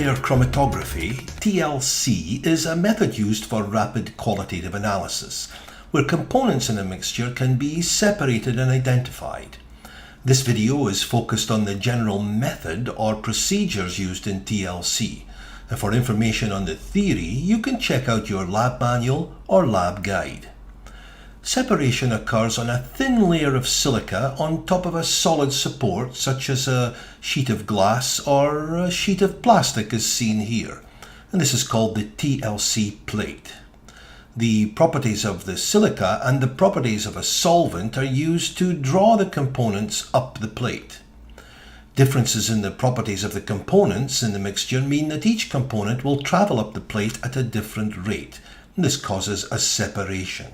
two-layer chromatography, TLC, is a method used for rapid qualitative analysis, where components in a mixture can be separated and identified. This video is focused on the general method or procedures used in TLC, and for information on the theory, you can check out your lab manual or lab guide. Separation occurs on a thin layer of silica on top of a solid support such as a sheet of glass or a sheet of plastic as seen here, and this is called the TLC plate. The properties of the silica and the properties of a solvent are used to draw the components up the plate. Differences in the properties of the components in the mixture mean that each component will travel up the plate at a different rate, and this causes a separation.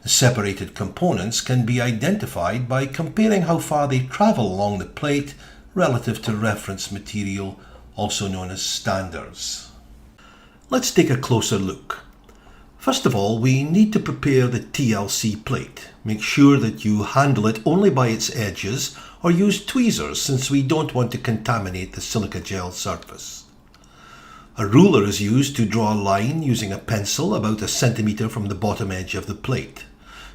The separated components can be identified by comparing how far they travel along the plate relative to reference material, also known as standards. Let's take a closer look. First of all, we need to prepare the TLC plate. Make sure that you handle it only by its edges or use tweezers since we don't want to contaminate the silica gel surface. A ruler is used to draw a line using a pencil about 1 centimeter from the bottom edge of the plate.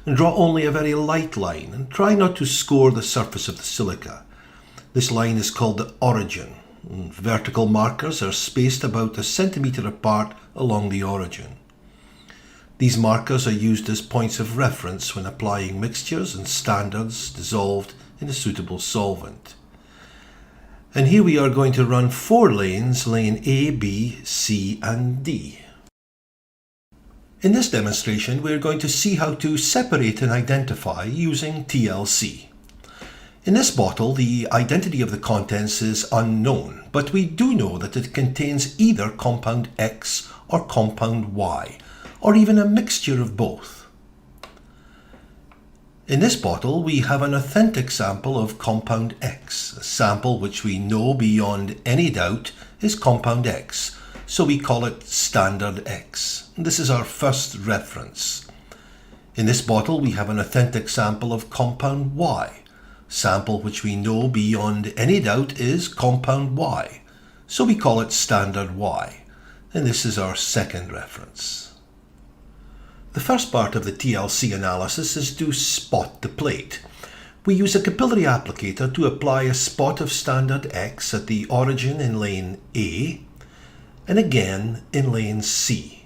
And draw only a very light line and try not to score the surface of the silica. This line is called the origin. Vertical markers are spaced about 1 centimeter apart along the origin. These markers are used as points of reference when applying mixtures and standards dissolved in a suitable solvent. And here we are going to run 4 lanes, lane A, B, C and D. In this demonstration, we're going to see how to separate and identify using TLC. In this bottle, the identity of the contents is unknown, but we do know that it contains either compound X or compound Y, or even a mixture of both. In this bottle, we have an authentic sample of compound X, a sample which we know beyond any doubt is compound X, so we call it standard X. This is our first reference. In this bottle, we have an authentic sample of compound Y, sample which we know beyond any doubt is compound Y, so we call it standard Y, and this is our second reference. The first part of the TLC analysis is to spot the plate. We use a capillary applicator to apply a spot of standard X at the origin in lane A, and again in lane C.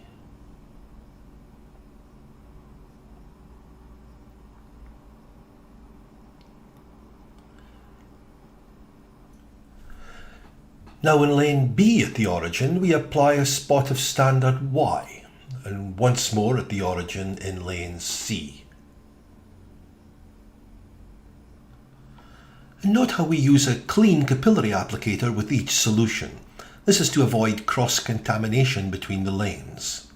Now in lane B at the origin, we apply a spot of standard Y, and once more at the origin in lane C. And note how we use a clean capillary applicator with each solution. This is to avoid cross-contamination between the lanes.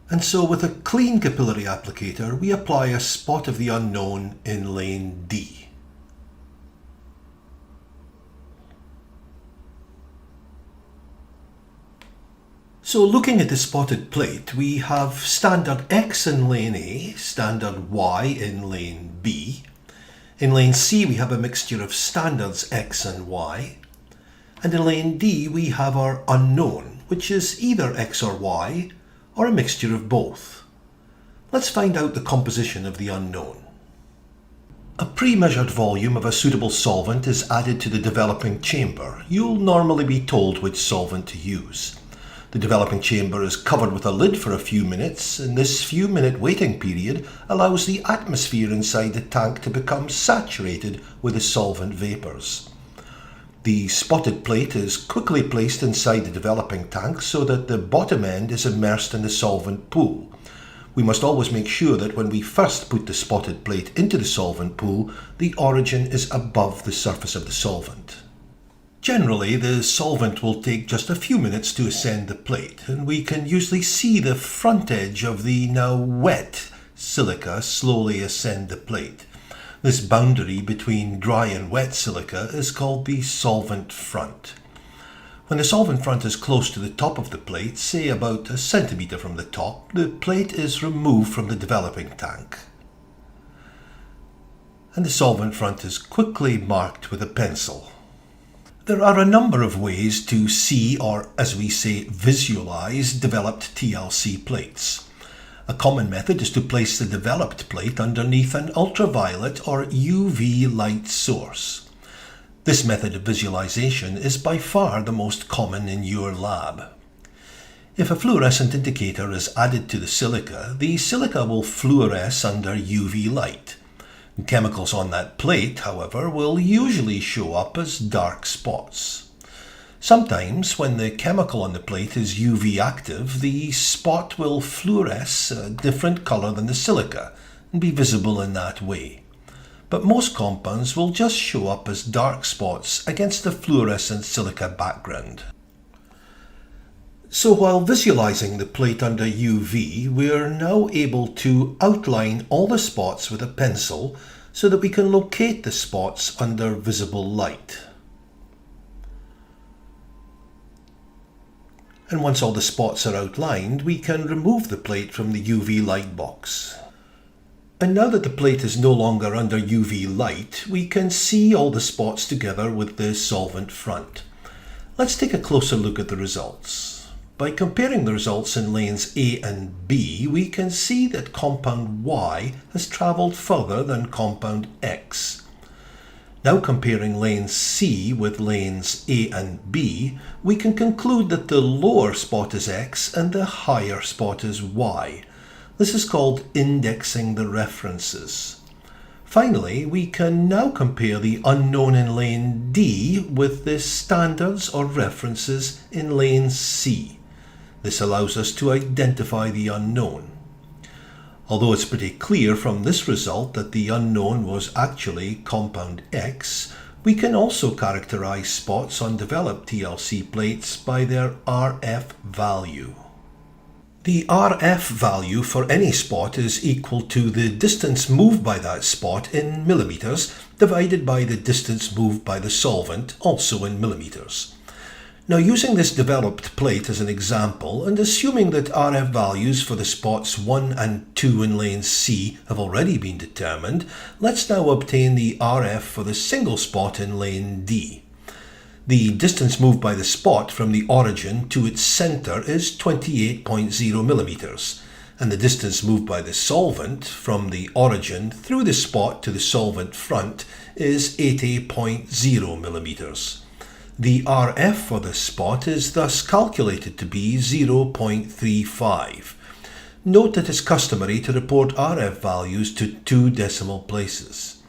And so with a clean capillary applicator, we apply a spot of the unknown in lane D. So looking at the spotted plate, we have standard X in lane A, standard Y in lane B. In lane C, we have a mixture of standards X and Y. And in lane D, we have our unknown, which is either X or Y, or a mixture of both. Let's find out the composition of the unknown. A pre-measured volume of a suitable solvent is added to the developing chamber. You'll normally be told which solvent to use. The developing chamber is covered with a lid for a few minutes, and this few-minute waiting period allows the atmosphere inside the tank to become saturated with the solvent vapors. The spotted plate is quickly placed inside the developing tank so that the bottom end is immersed in the solvent pool. We must always make sure that when we first put the spotted plate into the solvent pool, the origin is above the surface of the solvent. Generally, the solvent will take just a few minutes to ascend the plate, and we can usually see the front edge of the now wet silica slowly ascend the plate. This boundary between dry and wet silica is called the solvent front. When the solvent front is close to the top of the plate, say about 1 centimeter from the top, the plate is removed from the developing tank. and the solvent front is quickly marked with a pencil. There are a number of ways to see, or as we say, visualize developed TLC plates. A common method is to place the developed plate underneath an ultraviolet or UV light source. This method of visualization is by far the most common in your lab. If a fluorescent indicator is added to the silica will fluoresce under UV light. Chemicals on that plate, however, will usually show up as dark spots. Sometimes, when the chemical on the plate is UV active, the spot will fluoresce a different colour than the silica and be visible in that way. But most compounds will just show up as dark spots against the fluorescent silica background. So while visualizing the plate under UV, we're now able to outline all the spots with a pencil so that we can locate the spots under visible light. And once all the spots are outlined, we can remove the plate from the UV light box. And now that the plate is no longer under UV light, we can see all the spots together with the solvent front. Let's take a closer look at the results. By comparing the results in lanes A and B, we can see that compound Y has travelled further than compound X. Now comparing lane C with lanes A and B, we can conclude that the lower spot is X and the higher spot is Y. This is called indexing the references. Finally, we can now compare the unknown in lane D with the standards or references in lane C. This allows us to identify the unknown. Although it's pretty clear from this result that the unknown was actually compound X, we can also characterize spots on developed TLC plates by their RF value. The RF value for any spot is equal to the distance moved by that spot in millimeters divided by the distance moved by the solvent, also in millimeters. Now, using this developed plate as an example, and assuming that RF values for the spots 1 and 2 in lane C have already been determined, let's now obtain the RF for the single spot in lane D. The distance moved by the spot from the origin to its centre is 28.0 millimeters, and the distance moved by the solvent from the origin through the spot to the solvent front is 80.0 millimeters. The RF for this spot is thus calculated to be 0.35. Note that it's customary to report RF values to 2 decimal places.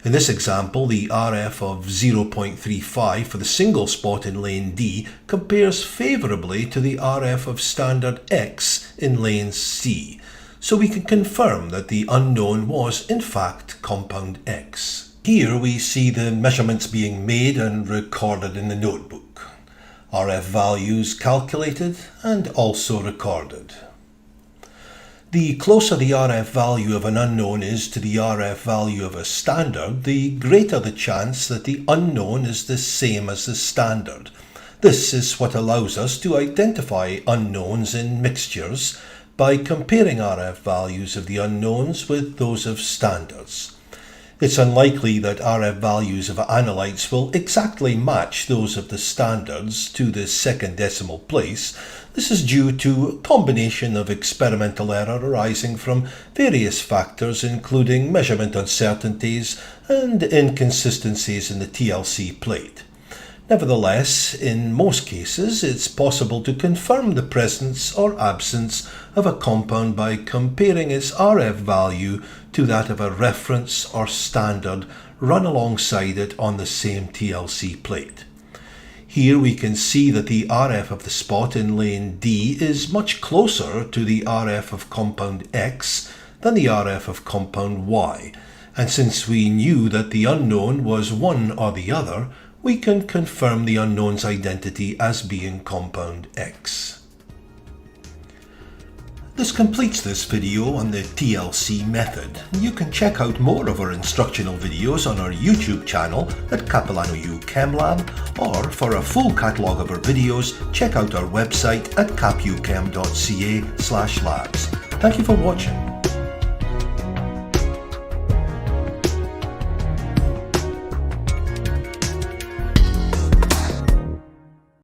In this example, the RF of 0.35 for the single spot in lane D compares favourably to the RF of standard X in lane C, so we can confirm that the unknown was in fact compound X. Here we see the measurements being made and recorded in the notebook. RF values calculated and also recorded. The closer the RF value of an unknown is to the RF value of a standard, the greater the chance that the unknown is the same as the standard. This is what allows us to identify unknowns in mixtures by comparing RF values of the unknowns with those of standards. It's unlikely that RF values of analytes will exactly match those of the standards to the second decimal place. This is due to a combination of experimental error arising from various factors, including measurement uncertainties and inconsistencies in the TLC plate. Nevertheless, in most cases, it's possible to confirm the presence or absence of a compound by comparing its RF value to that of a reference or standard run alongside it on the same TLC plate. Here we can see that the RF of the spot in lane D is much closer to the RF of compound X than the RF of compound Y, and since we knew that the unknown was one or the other, we can confirm the unknown's identity as being compound X. This completes this video on the TLC method. You can check out more of our instructional videos on our YouTube channel at Capilano U ChemLab, or for a full catalogue of our videos, check out our website at capuchem.ca/labs. Thank you for watching.